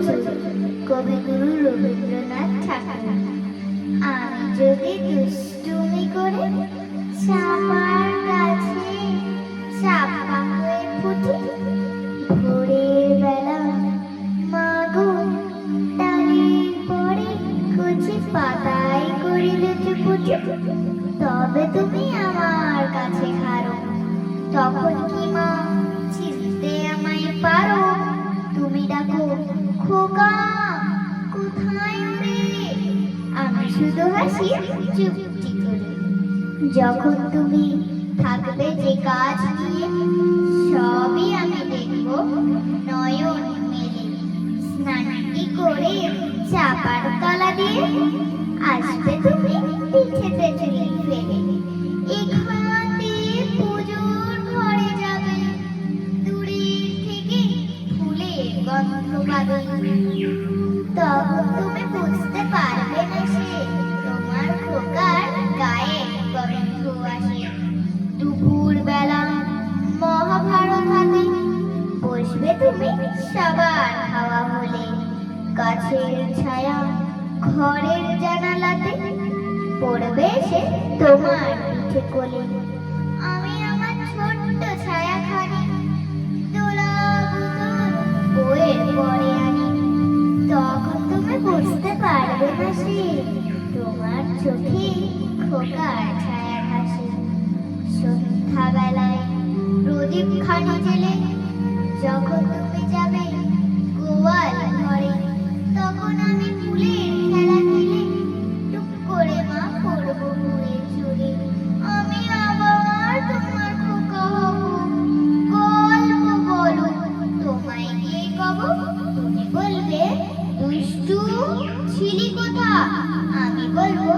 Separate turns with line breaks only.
বছর কবিগুরু রবীন্দ্রনাথ ঠাকুর। আমি যদি দুষ্টুমি করে চাপার গাছে চাপা হয়ে ফুটি, ভোরের বেলা মাগো ডালের পরে কচি পাতায় করিলে চুপুচু, তবে তুমি আমার কাছে হারো। তখন কি মা চিনতে আমায় পারো? তুমি ডাকো খোকা কোথায় রে, আমি শুধু হাসি চুপটি করে। যখন তুমি থাকবে যে কাজ নিয়ে, সবই আমি দেখব নয়ন মেলে। স্নানটি করে চাপার তলা দিয়ে আসবে তুমি পিঠেতে চুরি ফেলে। এখান দিয়ে পুজোর ঘরে যাবে, দূরের থেকে ফুলের গন্ধ পাবে। তখন তুমি বুঝতে পারবে না সে তোমার খোকার গায়ে গন্ধ আসে। দুপুর বেলা মহাভারত হাতে বসবে তুমি সবার খাওয়া হলে। গাছের ছায়া ঘরের জানালাতে পড়বে সে তোমার পিঠে কোলে। আমি আমার ছোট্ট ছায়াখানি দোলা বুদর বইয়ের পরে আনি। তখন তুমি বুঝতে পারবে না সে তোমার চোখে খোকার ছায়া ভাসে। সন্ধ্যাবেলায় প্রদীপ খানি জেলে যখন তুমি যাবে গোয়াল ঘরে, তখন আমি ফুলের খেলা খেলে টুক করে মা পড়ব মুড়ে চুড়ে। আমি আবার তোমার খোকা হব, গল্প বলো তোমায় গিয়ে কব। তুমি বলবে দুষ্টু ছিলি কোথা, আমি বলবো